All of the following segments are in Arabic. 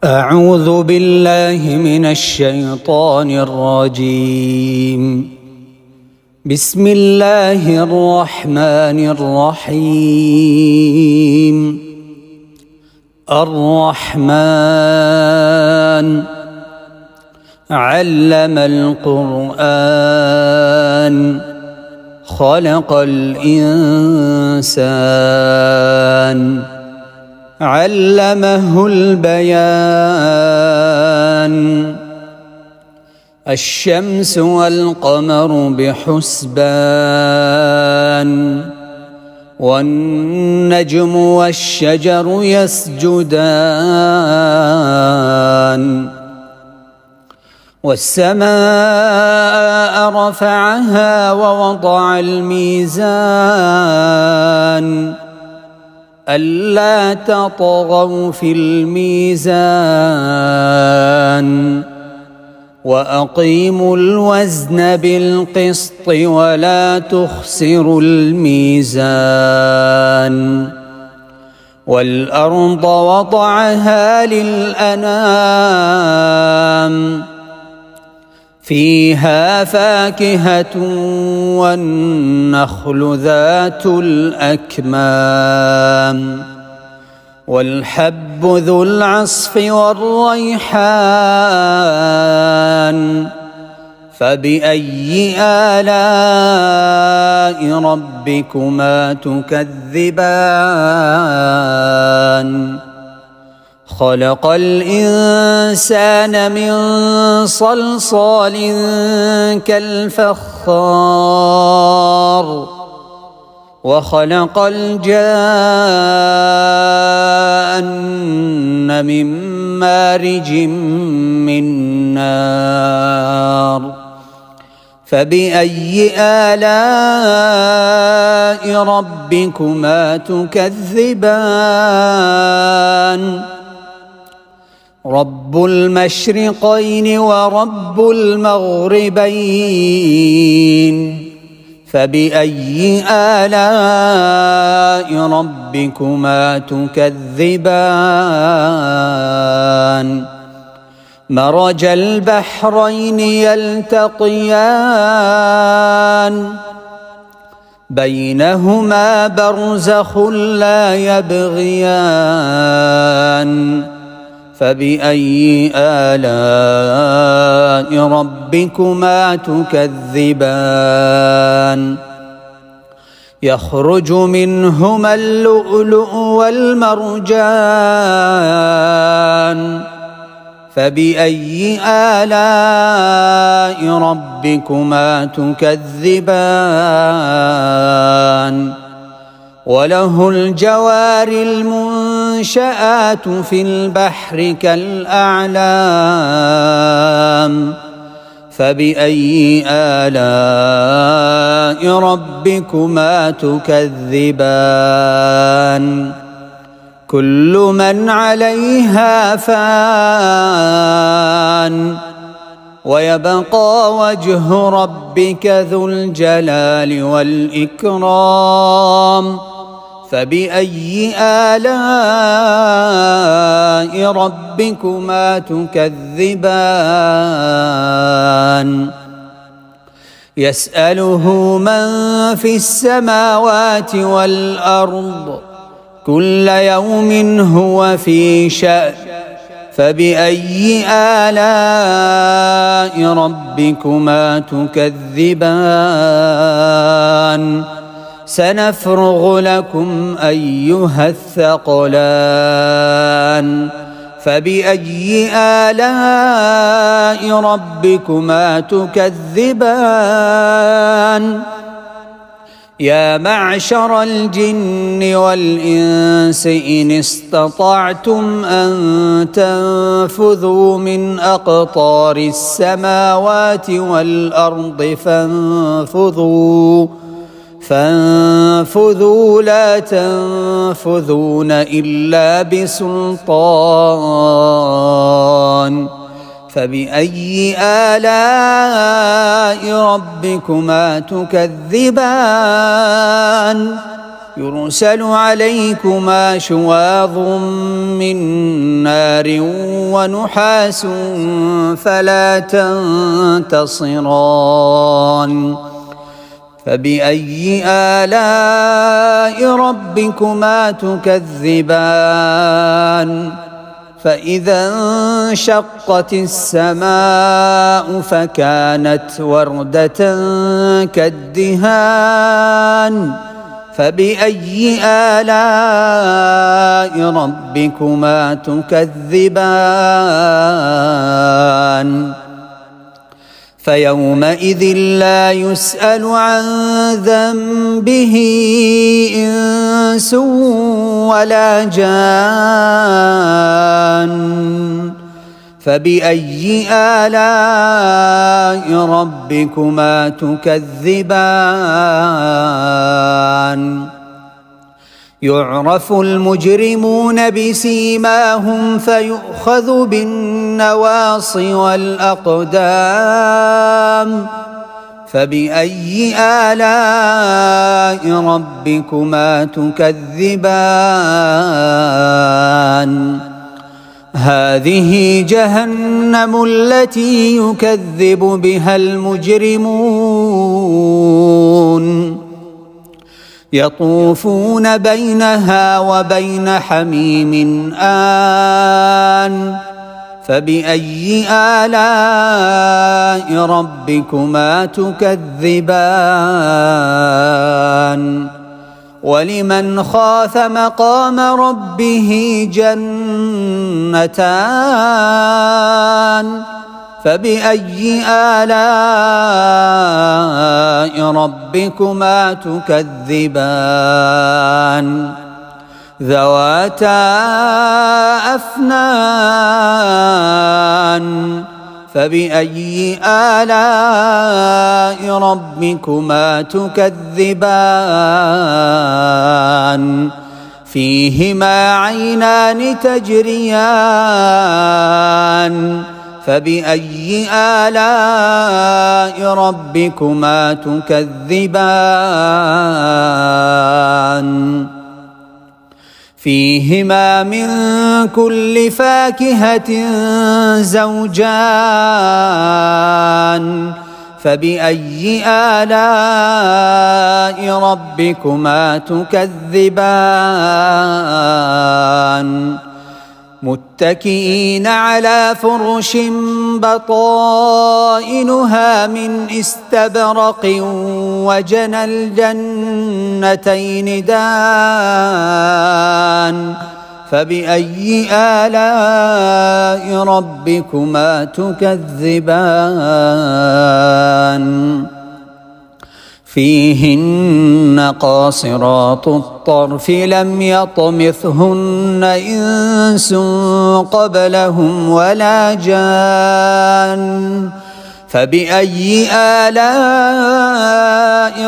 أعوذ بالله من الشيطان الرجيم. بسم الله الرحمن الرحيم. الرحمن علم القرآن خلق الإنسان علمه البيان. الشمس والقمر بحسبان والنجم والشجر يسجدان. والسماء رفعها ووضع الميزان ألا تطغوا في الميزان وأقيموا الوزن بالقسط ولا تخسروا الميزان. والأرض وضعها للأنام فيها فاكهة والنخل ذات الأكمام والحب ذو العصف والريحان. فبأي آلاء ربكما تكذبان؟ خلق الإنسان من صلصال كالفخار وخلق الجان من مارج من نار. فبأي آلاء ربكما تكذبان؟ رب المشرقين ورب المغربين. فبأي آلاء ربكما تكذبان؟ مرج البحرين يلتقيان بينهما برزخ لا يبغيان. فبأي آلاء ربكما تكذبان؟ يخرج منهما اللؤلؤ والمرجان. فبأي آلاء ربكما تكذبان؟ وله الجوار المنشآت في البحر كالأعلام. فبأي آلاء ربكما تكذبان؟ كل من عليها فان ويبقى وجه ربك ذو الجلال والإكرام. فبأي آلاء ربكما تكذبان؟ يسأله من في السماوات والأرض كل يوم هو في شأن. فبأي آلاء ربكما تكذبان؟ سنفرغ لكم أيها الثقلان. فبأي آلاء ربكما تكذبان؟ يا معشر الجن والإنس إن استطعتم أن تنفذوا من أقطار السماوات والأرض فانفذوا لا تنفذون إلا بسلطان. فبأي آلاء ربكما تكذبان؟ يرسل عليكما شواظ من نار ونحاس فلا تنتصران فبأي آلاء ربكما تكذبان فإذا انشقت السماء فكانت وردة كالدهان فبأي آلاء ربكما تكذبان فيومئذ لا يسأل عن ذنبه إنس ولا جان فبأي آلاء ربكما تكذبان يعرف المجرمون بسيماهم فيؤخذ بالنواصي والأقدام فبأي آلاء ربكما تكذبان هذه جهنم التي يكذب بها المجرمون يطوفون بينها وبين حميم آن فبأي آلاء ربكما تكذبان ولمن خاف مقام ربه جنتان فبأي آلاء ربكما تكذبان ذواتا أفنان فبأي آلاء ربكما تكذبان فيهما عينان تجريان فبأي آلاء ربكما تكذبان فيهما من كل فاكهة زوجان فبأي آلاء ربكما تكذبان متكئين على فرش بطائنها من استبرق وجنى الجنتين دان فبأي آلاء ربكما تكذبان فيهن قاصرات الطرف لم يطمثهن إنس قبلهم ولا جان فبأي آلاء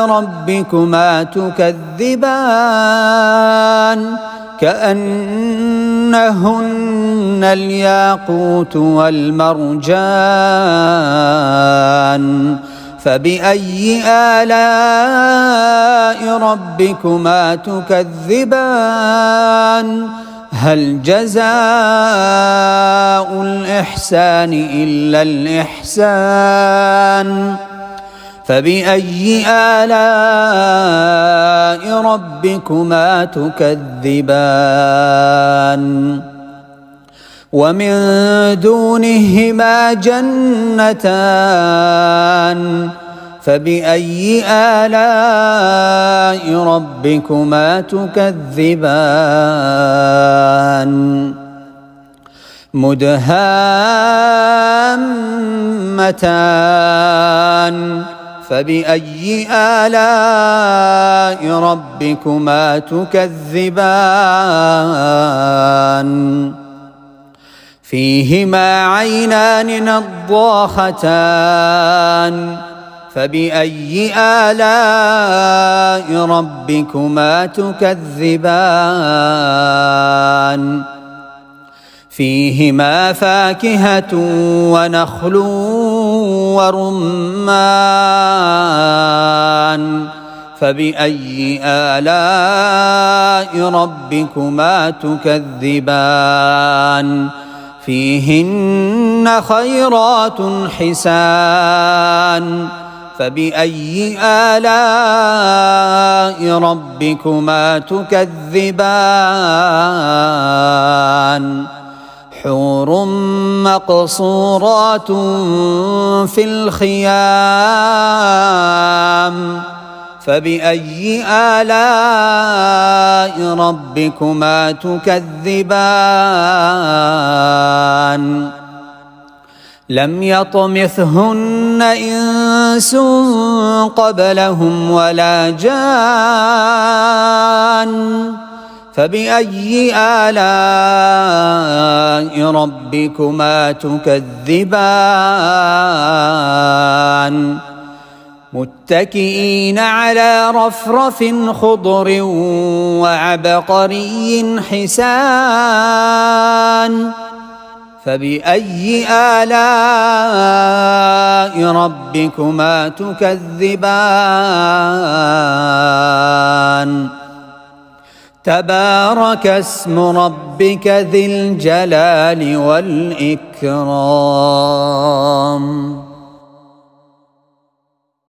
ربكما تكذبان كأنهن الياقوت والمرجان فبأي آلاء ربكما تكذبان هل جزاء الإحسان إلا الإحسان فبأي آلاء ربكما تكذبان ومن دونهما جنتان فبأي آلاء ربكما تكذبان مدهامتان فبأي آلاء ربكما تكذبان فيهما عينان نضاختان فبأي آلاء ربكما تكذبان فيهما فاكهة ونخل ورمان فبأي آلاء ربكما تكذبان فيهن خيرات حسان فبأي آلاء ربكما تكذبان حور مقصورات في الخيام فبأي آلاء ربكما تكذبان لم يطمثهن إنس قبلهم ولا جان فبأي آلاء ربكما تكذبان متكئين على رفرف خضر وعبقري حسان فبأي آلاء ربكما تكذبان تبارك اسم ربك ذي الجلال والإكرام